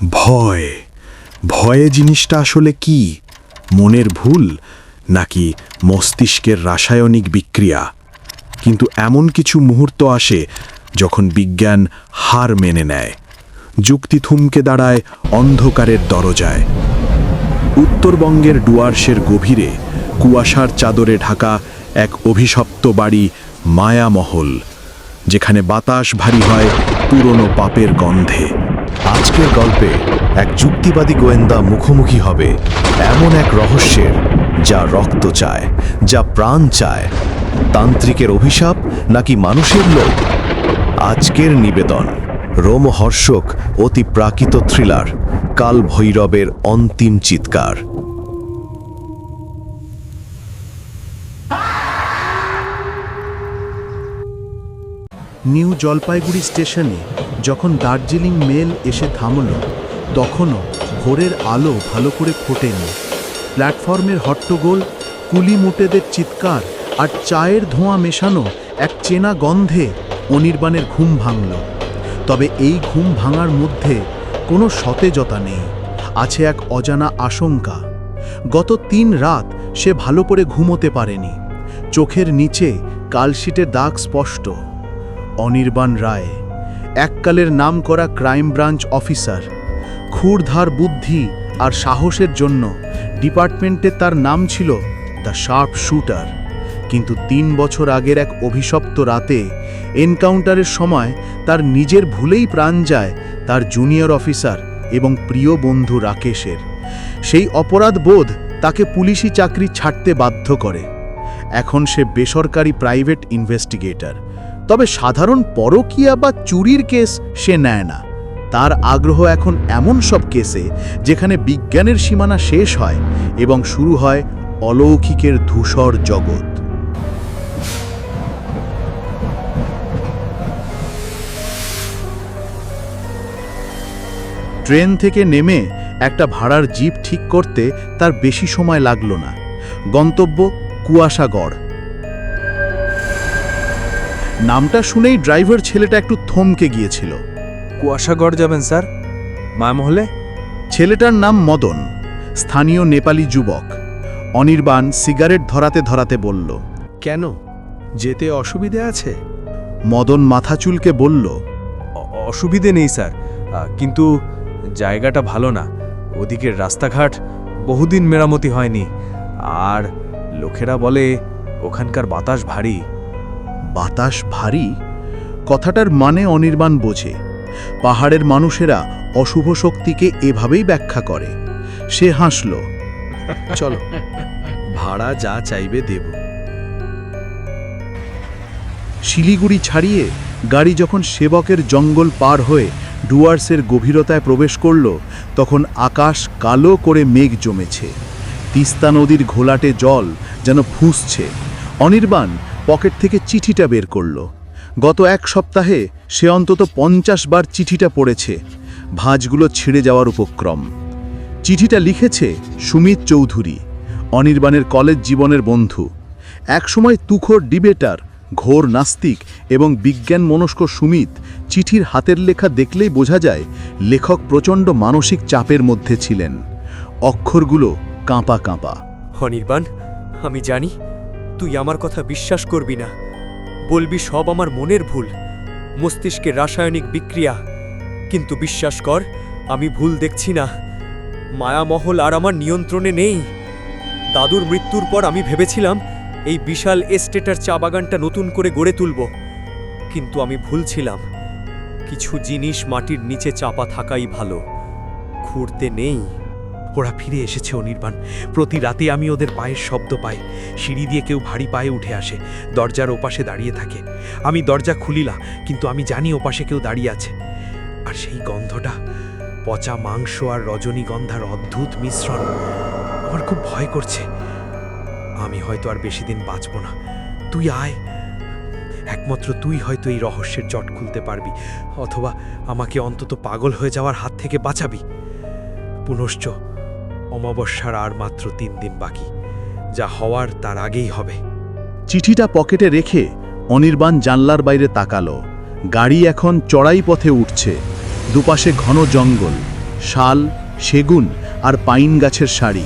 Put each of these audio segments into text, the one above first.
ভয় ভয়ে জিনিসটা আসলে কি? মনের ভুল নাকি মস্তিষ্কের রাসায়নিক বিক্রিয়া? কিন্তু এমন কিছু মুহূর্ত আসে যখন বিজ্ঞান হার মেনে নেয়, যুক্তি থমকে দাঁড়ায় অন্ধকারের দরজায়। উত্তরবঙ্গের ডুয়ার্সের গভীরে কুয়াশার চাদরে ঢাকা এক অভিশপ্ত বাড়ি মায়ামহল, যেখানে বাতাস ভারী হয় পুরনো পাপের গন্ধে। আজকের গল্পে এক যুক্তিবাদী গোয়েন্দা মুখোমুখি হবে এমন এক রহস্যের, যা রক্ত চায়, যা প্রাণ চায়। তান্ত্রিকের অভিশাপ নাকি মানুষের লোভ? আজকের নিবেদন রোমহর্ষক অতি প্রাকৃত থ্রিলার কাল ভৈরবের অন্তিম চিৎকার। নিউ জলপাইগুড়ি স্টেশনে যখন দার্জিলিং মেল এসে থামল, তখনও ভোরের আলো ভালো করে ফোটেনি। প্ল্যাটফর্মের হট্টগোল, কুলি মুটেদের চিৎকার আর চায়ের ধোঁয়া মেশানো এক চেনা গন্ধে অনির্বাণের ঘুম ভাঙল। তবে এই ঘুম ভাঙার মধ্যে কোনো সতেজতা নেই, আছে এক অজানা আশঙ্কা। গত 3 রাত সে ভালো করে ঘুমোতে পারেনি। চোখের নিচে কালশিটের দাগ স্পষ্ট। অনির্বাণ রায়, এককালের নামকরা ক্রাইম ব্রাঞ্চ অফিসার। ক্ষুরধার বুদ্ধি আর সাহসের জন্য ডিপার্টমেন্টে তার নাম ছিল দ্য শার্প শুটার। কিন্তু 3 বছর আগের এক অভিশপ্ত রাতে এনকাউন্টারের সময় তার নিজের ভুলেই প্রাণ যায় তার জুনিয়র অফিসার এবং প্রিয় বন্ধু রাকেশের। সেই অপরাধ বোধ তাকে পুলিশি চাকরি ছাড়তে বাধ্য করে। এখন সে বেসরকারি প্রাইভেট ইনভেস্টিগেটর। তবে সাধারণ পরকীয়া বা চুরির কেস সে নেয় না। তার আগ্রহ এখন এমন সব কেসে যেখানে বিজ্ঞানের সীমানা শেষ হয় এবং শুরু হয় অলৌকিকের ধূসর জগৎ। ট্রেন থেকে নেমে একটা ভাড়ার জিপ ঠিক করতে তার বেশি সময় লাগলো না। গন্তব্য কুয়াশাগড়। নামটা শুনেই ড্রাইভার ছেলেটা একটু থমকে গিয়েছিল। কুয়াশাগড় যাবেন স্যার? মায়ামহলে? ছেলেটার নাম মদন, স্থানীয় নেপালি যুবক। অনির্বাণ সিগারেট ধরাতে ধরাতে বলল, কেন, যেতে অসুবিধে আছে? মদন মাথা চুলকে বলল, অসুবিধে নেই স্যার, কিন্তু জায়গাটা ভালো না। ওদিকের রাস্তাঘাট বহুদিন মেরামতি হয়নি, আর লোকেরা বলে ওখানকার বাতাস ভারী। বাতাস ভারী? কথাটার মানে অনির্বাণ বোঝে। পাহাড়ের মানুষেরা অশুভ শক্তিকে এভাবেই ব্যাখ্যা করে। সে হাসল। চলো, ভাড়া যা চাইবে দেব। শিলিগুড়ি ছাড়িয়ে গাড়ি যখন সেবকের জঙ্গল পার হয়ে ডুয়ার্সের গভীরতায় প্রবেশ করল, তখন আকাশ কালো করে মেঘ জমেছে। তিস্তা নদীর ঘোলাটে জল যেন ফুঁসছে। অনির্বাণ পকেট থেকে চিঠিটা বের করল। গত 1 সপ্তাহে সে অন্তত 50 বার চিঠিটা পড়েছে। ভাঁজগুলো ছিঁড়ে যাওয়ার উপক্রম। চিঠিটা লিখেছে সুমিত চৌধুরী, অনির্বাণের কলেজ জীবনের বন্ধু। একসময় তুখোর ডিবেটার, ঘোর নাস্তিক এবং বিজ্ঞান মনস্ক সুমিত চিঠির হাতের লেখা দেখলেই বোঝা যায় লেখক প্রচণ্ড মানসিক চাপের মধ্যে ছিলেন। অক্ষরগুলো কাঁপা কাঁপা। অনির্বাণ, আমি জানি তুই আমার কথা বিশ্বাস করবি না। বলবি সব আমার মনের ভুল, মস্তিষ্কের রাসায়নিক বিক্রিয়া। কিন্তু বিশ্বাস কর, আমি ভুল দেখছি না। মায়ামহল আর আমার নিয়ন্ত্রণে নেই। দাদুর মৃত্যুর পর আমি ভেবেছিলাম এই বিশাল এস্টেটার চা বাগানটা নতুন করে গড়ে তুলব, কিন্তু আমি ভুল ছিলাম। কিছু জিনিস মাটির নিচে চাপা থাকাই ভালো, খুঁড়তে নেই। ওরা ফিরে এসেছে অনির্বাণ। প্রতি রাতে আমি ওদের পায়ের শব্দ পাই। সিঁড়ি দিয়ে কেউ ভারী পায়ে উঠে আসে, দরজার ওপাশে দাঁড়িয়ে থাকে। আমি দরজা খুলিলা, কিন্তু আমি জানি ওপাশে কেউ দাঁড়িয়ে আছে। আর সেই গন্ধটা, পচা মাংস আর রজনীগন্ধার অদ্ভুত মিশ্রণ। আমার খুব ভয় করছে। আমি হয়তো আর বেশি দিন বাঁচব না। তুই আয়, একমাত্র তুই হয়তো এই রহস্যের জট খুলতে পারবি, অথবা আমাকে অন্তত পাগল হয়ে যাওয়ার হাত থেকে বাঁচাবি। পুনশ্চ অমাবস্যার আর মাত্র 3 দিন বাকি। যা হওয়ার তার আগেই হবে। চিঠিটা পকেটে রেখে অনির্বাণ জানলার বাইরে তাকালো। গাড়ি এখন চড়াই পথে উঠছে। দুপাশে ঘন জঙ্গল, শাল, সেগুন আর পাইন গাছের সারি,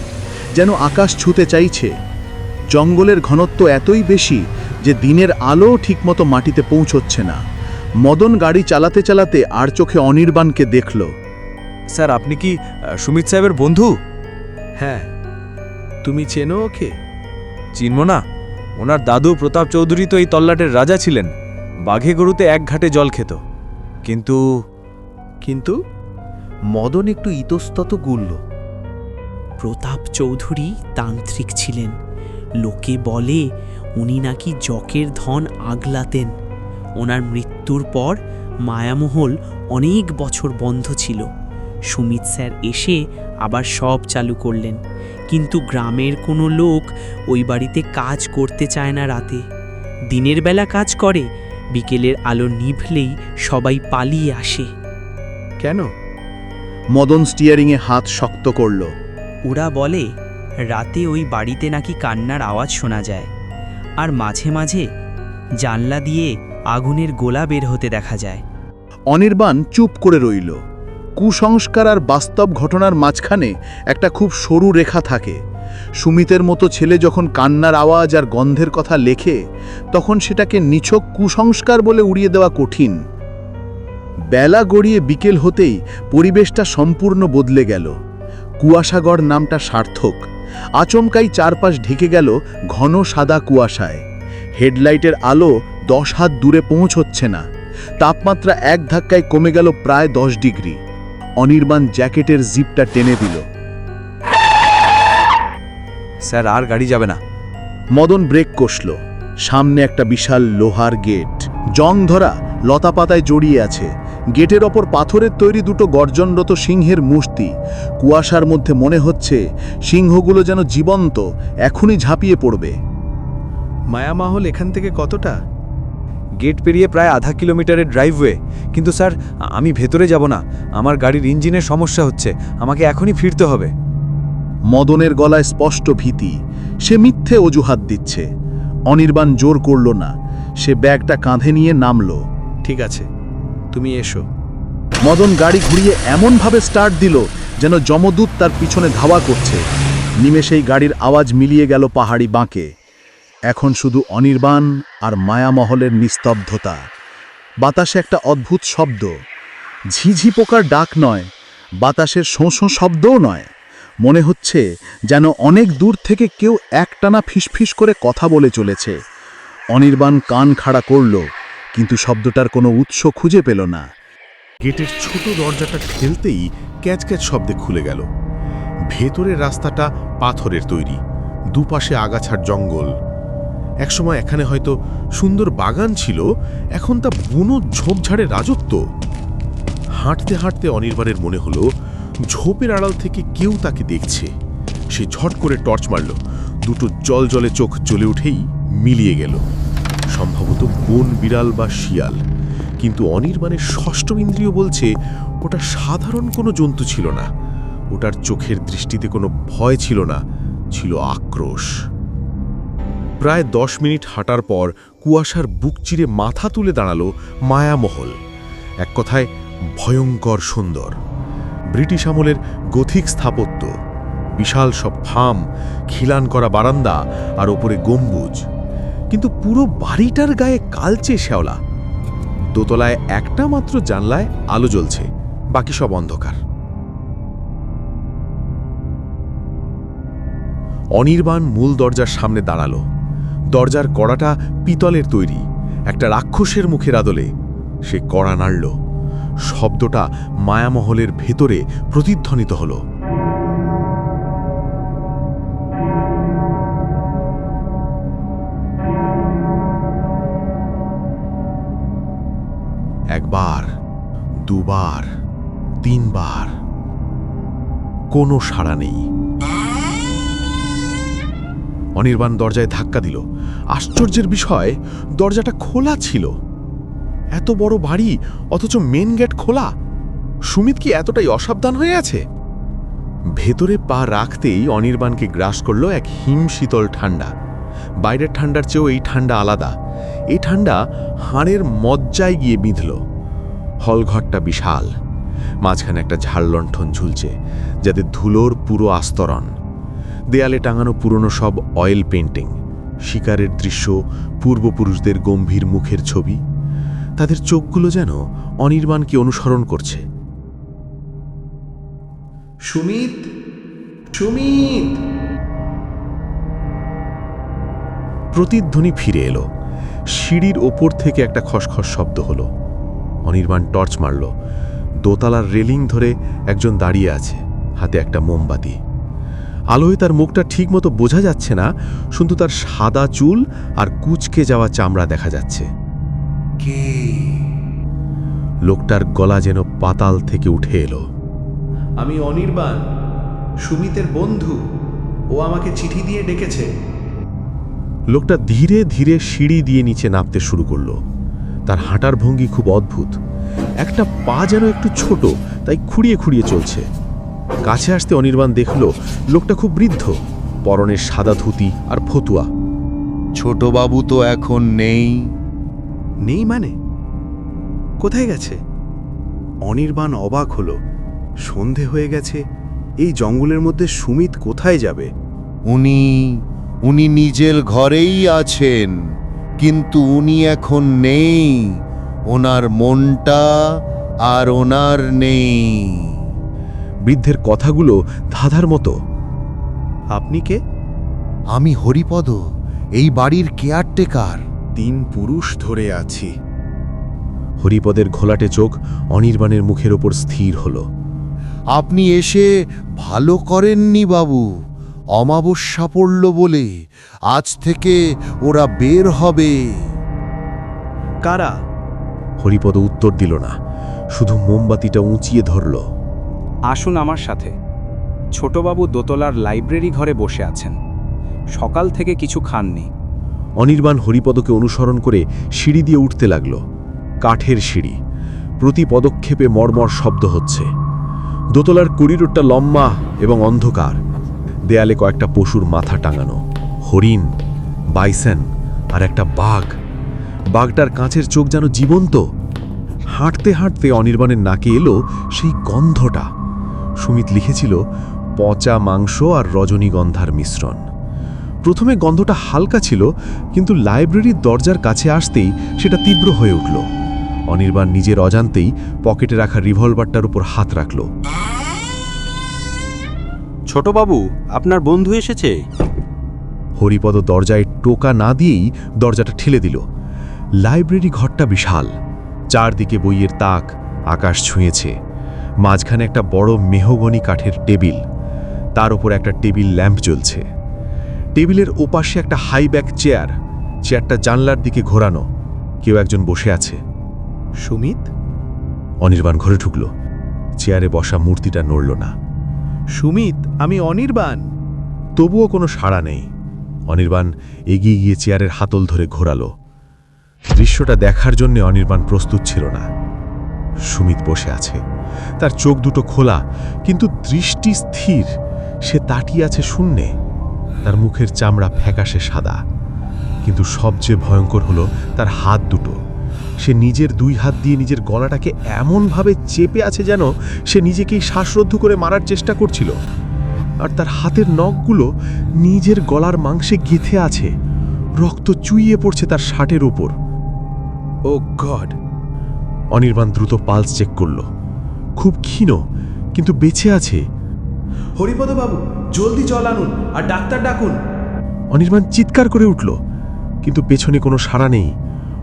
যেন আকাশ ছুঁতে চাইছে। জঙ্গলের ঘনত্ব এতই বেশি যে দিনের আলো ঠিকমতো মাটিতে পৌঁছচ্ছে না। মদন গাড়ি চালাতে চালাতে আর চোখে অনির্বাণকে দেখল। স্যার আপনি কি সুমিত সাহেবের বন্ধু? হ্যাঁ, তুমি চেনো ওকে? চিনব না? ওনার দাদু প্রতাপ চৌধুরী তো এই তল্লাটের রাজা ছিলেন। বাঘে গরুতে এক ঘাটে জল খেত। কিন্তু কিন্তু মদন একটু ইতস্তত গুলল। প্রতাপ চৌধুরী তান্ত্রিক ছিলেন। লোকে বলে উনি নাকি যকের ধন আগলাতেন। ওনার মৃত্যুর পর মায়ামহল অনেক বছর বন্ধ ছিল। সুমিত স্যার এসে আবার সব চালু করলেন, কিন্তু গ্রামের কোনো লোক ওই বাড়িতে কাজ করতে চায় না রাতে। দিনের বেলা কাজ করে, বিকেলের আলো নিভলেই সবাই পালিয়ে আসে। কেন? মদন স্টিয়ারিংয়ে হাত শক্ত করল। ওরা বলে রাতে ওই বাড়িতে নাকি কান্নার আওয়াজ শোনা যায়, আর মাঝে মাঝে জানলা দিয়ে আগুনের গোলা বের হতে দেখা যায়। অনির্বাণ চুপ করে রইল। কুসংস্কার আর বাস্তব ঘটনার মাঝখানে একটা খুব সরু রেখা থাকে। সুমিতের মতো ছেলে যখন কান্নার আওয়াজ আর গন্ধের কথা লেখে, তখন সেটাকে নিছক কুসংস্কার বলে উড়িয়ে দেওয়া কঠিন। বেলা গড়িয়ে বিকেল হতেই পরিবেশটা সম্পূর্ণ বদলে গেল। কুয়াশাগড় নামটা সার্থক। আচমকাই চারপাশ ঢেকে গেল ঘন সাদা কুয়াশায়। হেডলাইটের আলো 10 হাত দূরে পৌঁছচ্ছে না। তাপমাত্রা এক ধাক্কায় কমে গেল প্রায় 10 ডিগ্রি। অনির্বাণ জ্যাকেটের জিপটা টেনে দিল। স্যার আর গাড়ি যাবে না। মদন ব্রেক কষল। সামনে একটা বিশাল লোহার গেট, জং ধরা, লতাপাতায় জড়িয়ে আছে। গেটের ওপর পাথরের তৈরি দুটো গর্জনরত সিংহের মূর্তি। কুয়াশার মধ্যে মনে হচ্ছে সিংহগুলো যেন জীবন্ত, এখনই ঝাঁপিয়ে পড়বে। মায়ামহল এখান থেকে কতটা? গেট পেরিয়ে প্রায় আধা কিলোমিটারের ড্রাইভওয়ে। কিন্তু স্যার আমি ভেতরে যাব না, আমার গাড়ির ইঞ্জিনের সমস্যা হচ্ছে, আমাকে এখনই ফিরতে হবে। মদনের গলায় স্পষ্ট ভীতি। সে মিথ্যে অজুহাত দিচ্ছে। অনির্বাণ জোর করল না। সে ব্যাগটা কাঁধে নিয়ে নামল। ঠিক আছে, তুমি এসো। মদন গাড়ি ঘুরিয়ে এমনভাবে স্টার্ট দিল যেন যমদূত তার পিছনে ধাওয়া করছে। নিমেষেই গাড়ির আওয়াজ মিলিয়ে গেল পাহাড়ি বাঁকে। এখন শুধু অনির্বাণ আর মায়ামহলের নিস্তব্ধতা। বাতাসে একটা অদ্ভুত শব্দ। ঝিঝি পোকার ডাক নয়, বাতাসের শোঁ শোঁ শব্দও নয়। মনে হচ্ছে যেন অনেক দূর থেকে কেউ একটানা ফিসফিস করে কথা বলে চলেছে। অনির্বাণ কান খাড়া করল, কিন্তু শব্দটার কোনো উৎস খুঁজে পেল না। গেটের ছোট দরজাটা ঠেলতেই ক্যাচ ক্যাচ শব্দে খুলে গেল। ভেতরের রাস্তাটা পাথরের তৈরি, দুপাশে আগাছার জঙ্গল। একসময় এখানে হয়তো সুন্দর বাগান ছিল, এখন তা বুনো ঝোপঝাড়ের রাজত্ব। হাঁটতে হাঁটতে অনির্বাণের মনে হলো ঝোপের আড়াল থেকে কেউ তাকে দেখছে। সে ঝট করে টর্চ মারল। দুটো জলজলে চোখ জ্বলে উঠেই মিলিয়ে গেল। সম্ভবত বন বিড়াল বা শিয়াল, কিন্তু অনির্বাণের ষষ্ঠম ইন্দ্রিয় বলছে ওটা সাধারণ কোনো জন্তু ছিল না। ওটার চোখের দৃষ্টিতে কোনো ভয় ছিল না, ছিল আক্রোশ। প্রায় 10 মিনিট হাঁটার পর কুয়াশার বুক চিরে মাথা তুলে দাঁড়ালো মায়ামহল। এক কথায় ভয়ঙ্কর সুন্দর। ব্রিটিশ আমলের গথিক স্থাপত্য, বিশাল সব ফার্ম, খিলান করা বারান্দা আর ওপরে গম্বুজ। কিন্তু পুরো বাড়িটার গায়ে কালচে শ্যাওলা। দোতলায় একটা মাত্র জানলায় আলো জ্বলছে, বাকি সব অন্ধকার। অনির্বাণ মূল দরজার সামনে দাঁড়ালো। দরজার কড়াটা পিতলের তৈরি, একটা রাক্ষসের মুখের আদলে। সে কড়া নাড়ল। শব্দটা মায়ামহলের ভেতরে প্রতিধ্বনিত হল। একবার, দুবার, তিনবার, কোনো সাড়া নেই। অনির্বাণ দরজায় ধাক্কা দিল। আশ্চর্যের বিষয়, দরজাটা খোলা ছিল। এত বড় বাড়ি, অথচ মেন গেট খোলা। সুমিত কি এতটাই অসাবধান হয়ে আছে? ভেতরে পা রাখতেই অনির্বাণকে গ্রাস করল এক হিমশীতল ঠান্ডা। বাইরের ঠান্ডার চেয়েও এই ঠান্ডা আলাদা। এই ঠান্ডা হাড়ের মজ্জায় গিয়ে বিঁধল। হলঘরটা বিশাল, মাঝখানে একটা ঝাড় লণ্ঠন ঝুলছে, যাতে ধুলোর পুরো আস্তরণ। দেয়ালে টাঙানো পুরনো সব অয়েল পেন্টিং, শিকারের দৃশ্য, পূর্বপুরুষদের গম্ভীর মুখের ছবি। তাদের চোখগুলো যেন অনির্বাণকে অনুসরণ করছে। সুমিত, সুমিত! প্রতিধ্বনি ফিরে এলো। সিঁড়ির ওপর থেকে একটা খসখস শব্দ হলো। অনির্বাণ টর্চ মারল। দোতলার রেলিং ধরে একজন দাঁড়িয়ে আছে, হাতে একটা মোমবাতি। আলোয় তার মুখটা ঠিকমতো বোঝা যাচ্ছে না, শুধু তার সাদা চুল আর কুঁচকে যাওয়া চামড়া দেখা যাচ্ছে। কে? লোকটার গলা যেন পাতাল থেকে উঠে এলো। আমি অনির্বাণ, সুমিতের বন্ধু। ও আমাকে চিঠি দিয়ে ডেকেছে। লোকটা ধীরে ধীরে সিঁড়ি দিয়ে নিচে নামতে শুরু করলো। তার হাঁটার ভঙ্গি খুব অদ্ভুত। একটা পা যেন একটু ছোট, তাই খুঁড়িয়ে খুঁড়িয়ে চলছে। কাছে আসতে অনির্বাণ দেখল লোকটা খুব বৃদ্ধ, পরনের সাদা ধুতি আর ফতুয়া। ছোটবাবু তো এখন নেই। নেই মানে? কোথায় গেছে? অনির্বাণ অবাক হলো। সন্ধে হয়ে গেছে, এই জঙ্গলের মধ্যে সুমিত কোথায় যাবে? উনি নিজের ঘরেই আছেন, কিন্তু উনি এখন নেই। ওনার মনটা আর ওনার নেই। বৃদ্ধের কথাগুলো ধাঁধার মতো। আপনি কে? আমি হরিপদ, এই বাড়ির কেয়ারটেকার। 3 পুরুষ ধরে আছি। হরিপদের ঘোলাটে চোখ অনির্বাণের মুখের ওপর স্থির হলো। আপনি এসে ভালো করেননি বাবু। অমাবস্যা পড়ল বলে আজ থেকে ওরা বের হবে। কারা? হরিপদ উত্তর দিল না, শুধু মোমবাতিটা উঁচিয়ে ধরল। আসুন আমার সাথে। ছোটবাবু দোতলার লাইব্রেরি ঘরে বসে আছেন, সকাল থেকে কিছু খাননি। অনির্বাণ হরিপদকে অনুসরণ করে সিঁড়ি দিয়ে উঠতে লাগল। কাঠের সিঁড়ি, প্রতি পদক্ষেপে মর্মর শব্দ হচ্ছে। দোতলার করিডোরটা লম্বা এবং অন্ধকার। দেয়ালে কয়েকটা পশুর মাথা টাঙানো, হরিণ, বাইসন আর একটা বাঘ। বাঘটার কাঁচের চোখ যেন জীবন্ত। হাঁটতে হাঁটতে অনির্বাণের নাকে এলো সেই গন্ধটা। সুমিত লিখেছিল, পচা মাংস আর রজনীগন্ধার মিশ্রণ। প্রথমে গন্ধটা হালকা ছিল, কিন্তু লাইব্রেরির দরজার কাছে আসতেই সেটা তীব্র হয়ে উঠল। অনির্বাণ নিজের অজান্তেই পকেটে রাখা রিভলভারটার উপর হাত রাখল। ছোটবাবু, আপনার বন্ধু এসেছে। হরিপদ দরজায় টোকা না দিয়েই দরজাটা ঠেলে দিল। লাইব্রেরি ঘরটা বিশাল, চারদিকে বইয়ের তাক আকাশ ছুঁয়েছে। মাঝখানে একটা বড় মেহগনি কাঠের টেবিল, তার উপর একটা টেবিল ল্যাম্প জ্বলছে। টেবিলের ওপাশে একটা হাইব্যাক চেয়ার, চেয়ারটা জানলার দিকে ঘোরানো। কেউ একজন বসে আছে। সুমিত? অনির্বাণ ঘরে ঢুকল। চেয়ারে বসা মূর্তিটা নড়ল না। সুমিত, আমি অনির্বাণ। তবুও কোনো সাড়া নেই। অনির্বাণ এগিয়ে গিয়ে চেয়ারের হাতল ধরে ঘোরালো। দৃশ্যটা দেখার জন্য অনির্বাণ প্রস্তুত ছিল না। সুমিত বসে আছে, তার চোখ দুটো খোলা, কিন্তু দৃষ্টি স্থির। সে তাকিয়ে আছে শূন্যে। তার মুখের চামড়া ফ্যাকাশে সাদা, কিন্তু সবচেয়ে ভয়ঙ্কর হলো তার হাত দুটো। সে নিজের 2 হাত দিয়ে নিজের গলাটাকে এমনভাবে চেপে আছে যেন সে নিজেকেই শ্বাসরুদ্ধ করে মারার চেষ্টা করছিল। আর তার হাতের নখগুলো নিজের গলার মাংসে গেঁথে আছে। রক্ত চুইয়ে পড়ছে তার শার্টের ওপর। ও গড! অনির্বাণ দ্রুত পালস চেক করল। খুব ক্ষীণ, কিন্তু বেঁচে আছে। হরিপদ বাবু, জলদি জল আনুন আর ডাক্তার ডাকুন। অনির্বাণ চিৎকার করে উঠল, কিন্তু পেছনে কোনো সাড়া নেই।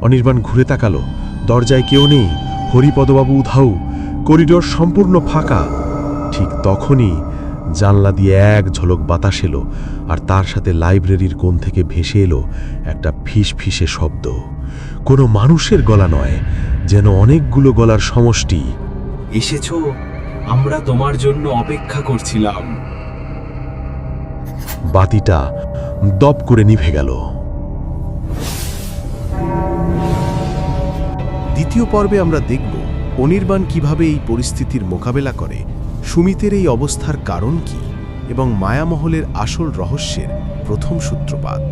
অনির্বাণ ঘুরে তাকালো, দরজায় কেউ নেই। হরিপদবাবু উধাও, করিডোর সম্পূর্ণ ফাঁকা। ঠিক তখনই জানলা দিয়ে এক ঝলক বাতাস এলো, আর তার সাথে লাইব্রেরির কোণ থেকে ভেসে এলো একটা ফিসফিসে শব্দ। কোনো মানুষের গলা নয়, যেন অনেকগুলো গলার সমষ্টি। এসেছো, আমরা তোমার জন্য অপেক্ষা করছিলাম। বাতিটা দপ করে নিভে গেল। দ্বিতীয় পর্বে আমরা দেখব অনির্বাণ কিভাবে এই পরিস্থিতির মোকাবেলা করে, সুমিতের এই অবস্থার কারণ কি, এবং মায়ামহলের আসল রহস্যের প্রথম সূত্রপাত।